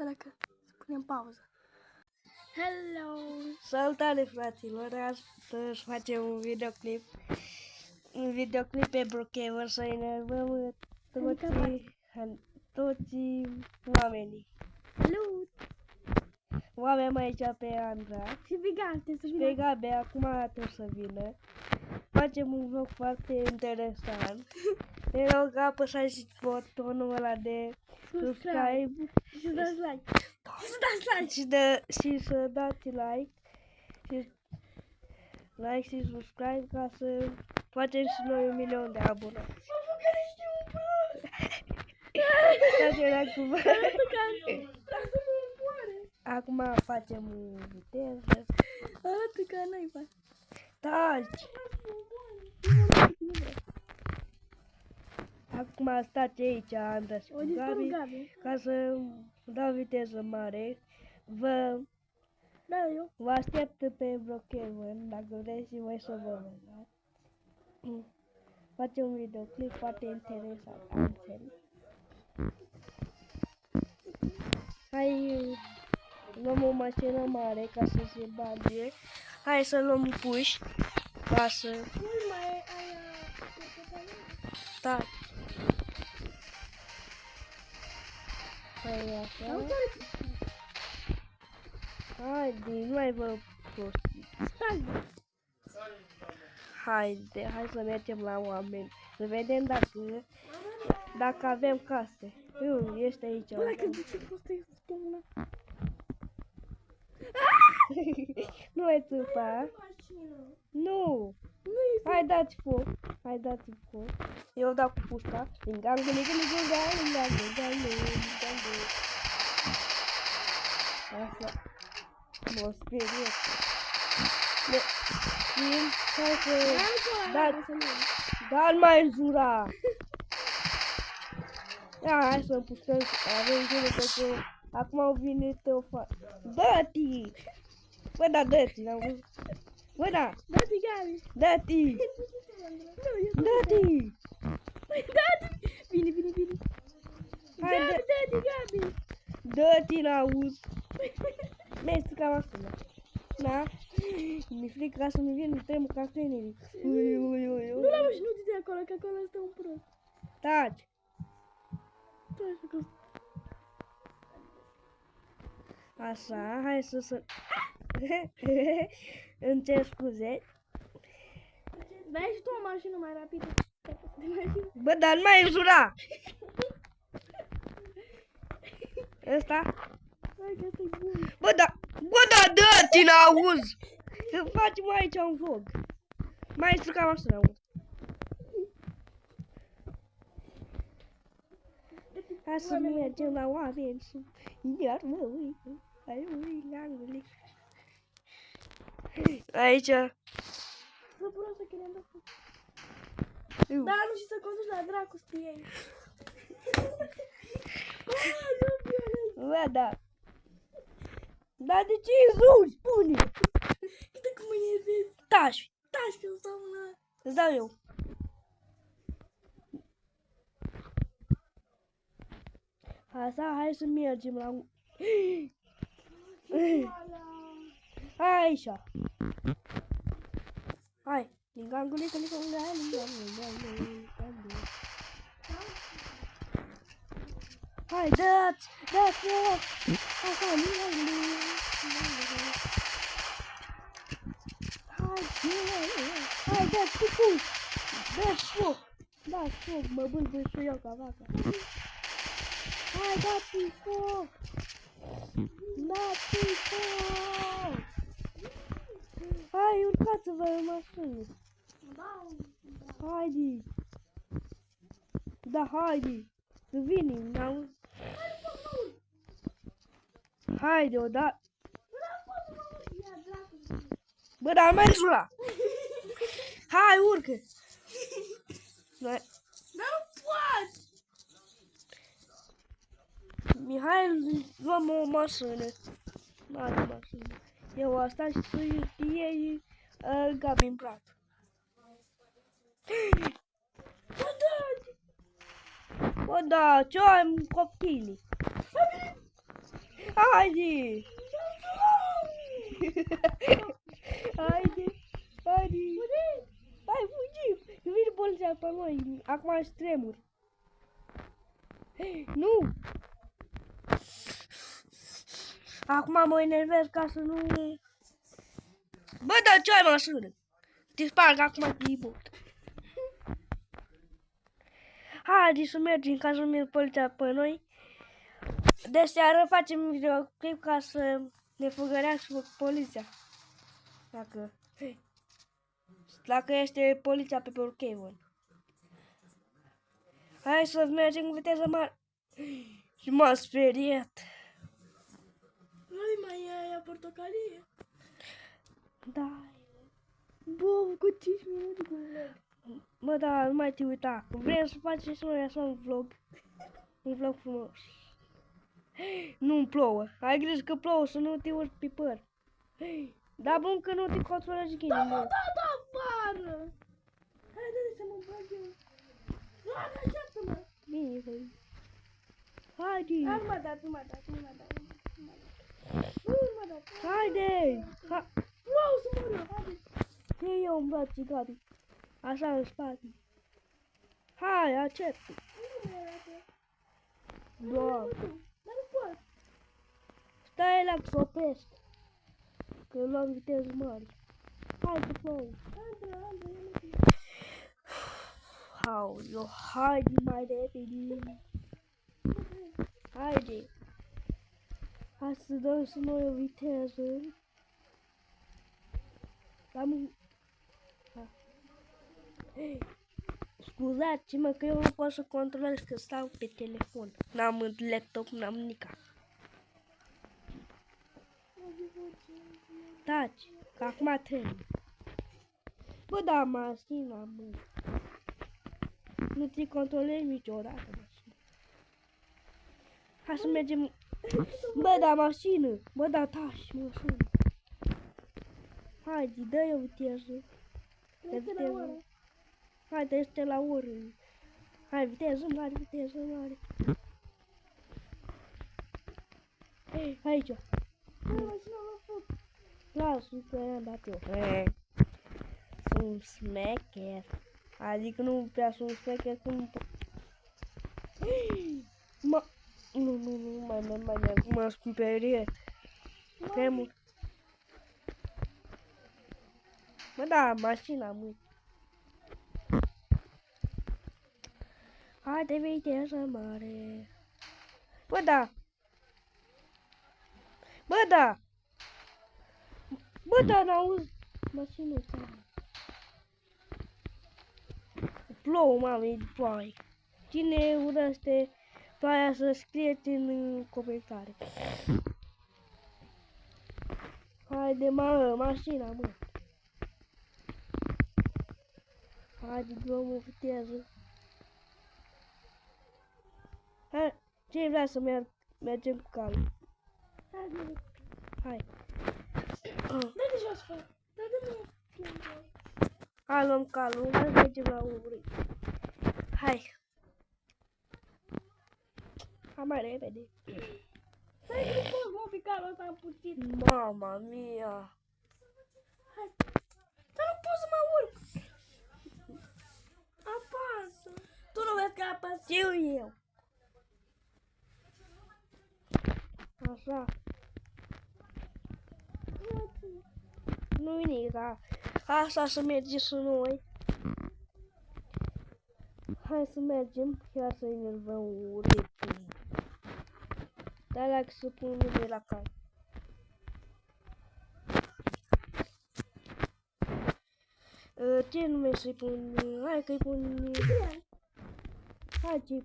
Dacă să punem pauză. Hello! Salutare, fraților! Astăzi facem un videoclip. Un videoclip pe Brookhaven să enervăm toți oamenii. Salut! O avem aici pe Andra. Și pe Gabi să Pe vină. Gabi acum trebuie să vină. Facem un vlog foarte interesant. Te rog, apăsați și butonul ăla de subscribe Și să dați like. Și să dați like. și să dați like și subscribe ca să facem și noi 1.000.000 de abonați. Acum facem o viteză. Arată ca naiba. Taci! Acum stați aici, Andra și O dispărut Gabi, Gabi. ca să dau viteză mare. Da, eu. Vă aștept pe Brookhaven, dacă vreți și voi să vă vedeți. Facem un videoclip foarte interesant, am înțeles. Hai, luăm o mașină mare ca să se bage. Hai să luăm puși ca să... Nu mai e aia... Da. Hai așa. Haide, nu mai vă prostii. Stai! Haide, hai să mergem la oameni. Să vedem dacă avem case. Ești aici. Bă, dacă de ce poți să-i spun una? Nu mai țâpa. Nu. Hai dați foc. Hai dați foc. Eu dau cu pușca. Asta. Mă speriet. Hai să... Dar mai jura. Ia, hai să împușcăm. Avem grijă că acum vine Teofa. Dă-ti! Bă, da, dă-ti, n-am văzut. Bă, da! Dă-ti, Gabi! Dă-ti! Dă-ti! Dă-ti! Vine! Hai, Gabi, dă-ti, Gabi! Dă-ti, n-auzi! Mergi cam asta, da? Da? Mi-e frică ca să nu vin, tremur ca câinele. Nu la mă și nu de acolo, că acolo stă un prost. Taci! Așa, hai să... Îmi cer scuze. Dai și tu o mașină mai rapidă. Bă, dar nu mai jura! Ăsta? Hai că asta e bun. Bă, da, dă-ti, n-auzi! Că facem aici un vlog. Mai cam asta, n-auzi. Hai să mergem la oameni și... Iar mă uit. Hai mă uit, langule. Aici. Bă, până să chiar am dat. Da, nu și să conduci la dracu cu ei. Bă, da. Dar de ce îi zuri? Spune! Uite cum mă enervezi. Taci! Taci că îți dau una. Îți dau eu. Așa, hai să mergem la... Hai aici. Hai. Hai, dați! Așa, hai, dați cu foc! Dați foc, mă bâlbâi și eu ca vaca. Hai, dați foc! Dați foc! Hai, urcați-vă în mașină! Haide! Da, haide! Să venim, n-auzi? Haide, o da... Bă, dar mai jura! Hai, urcă! Dar nu poți! Mihai, luăm o mașină. N-are mașină. Eu asta și să iei Gabi în prat. Bă, da, ce am copilii? Haide! Haide! Haide! Hai, fugim! Vine poliția pe noi. Acum își tremur. Nu! Acum mă enervez ca să nu... Bă, dar ce ai mașină? Te sparg acum de ibot. Haide să mergem ca să nu merg poliția pe noi. De seară facem videoclip ca să ne fugărească poliția. Dacă este poliția pe Brookhaven. Hai să mergem cu viteză mare. Și m-am speriat. Nu-i mai e aia portocalie? Da. Bă, cu 5 minute cu vlog. Mă, da, nu mai te uita. Vrem să facem și noi așa un vlog. Un vlog frumos. Nu-mi plouă. Ai grijă că plouă să nu te urci pe păr. Da, bun că nu te controlezi ghinii. Da, mă, da, afară! Haide să mă bag eu. Doamne, așteaptă-mă! Bine, băi. Haide. Hai, nu mă dați, nu mă dați, nu mă dați. Nu mă dați. Haide. Vreau să mor eu, haide. Ce eu îmi bat țigarii. Așa în spate. Hai, accept. Nu mă dați. Doamne. Dar nu pot. Stai la să opresc. Că luam viteză mare. Hai să plouă. Aoleu, haide mai repede. Haide. Hai să dăm și noi o viteză. Scuzați-mă că eu nu pot să controlez că stau pe telefon. N-am laptop, n-am nica. Taci, că acum trebuie. Bă, da, mașina, mă. Nu te controlezi niciodată mașina. Hai să mergem. Bă, da, mașină. Bă, da, taci, mașină. Haide, dă-i o viteză. Este la oră. Haide, este la oră. Hai, viteză mare, viteză mare. Aici. Lasă că i-am dat eu. Sunt smecher. Adică nu prea sunt smecher când... Nu, mai mă speriet. Tremur. Mă, da, mașina, mă. Haide, viteză mare. Bă, da. Bă, da. Bă, da, n-auzi. Mașina asta. Plouă, mami, ploaie. Cine urăște ploaia să scrieți în comentarii. Haide, mă, mașina, mă. Haide, luăm o viteză. Hai, ce vrea să mergem cu calul? Hai. Dă-te jos, fă. Dă-te-mă. Hai, luăm calul, hai să mergem la urmă. Hai. Hai mai repede. Stai că nu pot, mă, pe calul ăsta am puțit. Mama mia. Hai. Dar nu pot să mă urc. Apasă. Tu nu vezi că apasă? Știu eu. Așa. Nu-i nimic, da. Așa să mergem și noi. Hai să mergem, chiar să enervăm urechii. Dar dacă să pun mâine la cal. Ce nume să-i pun? Hai că-i pun... Hai, ce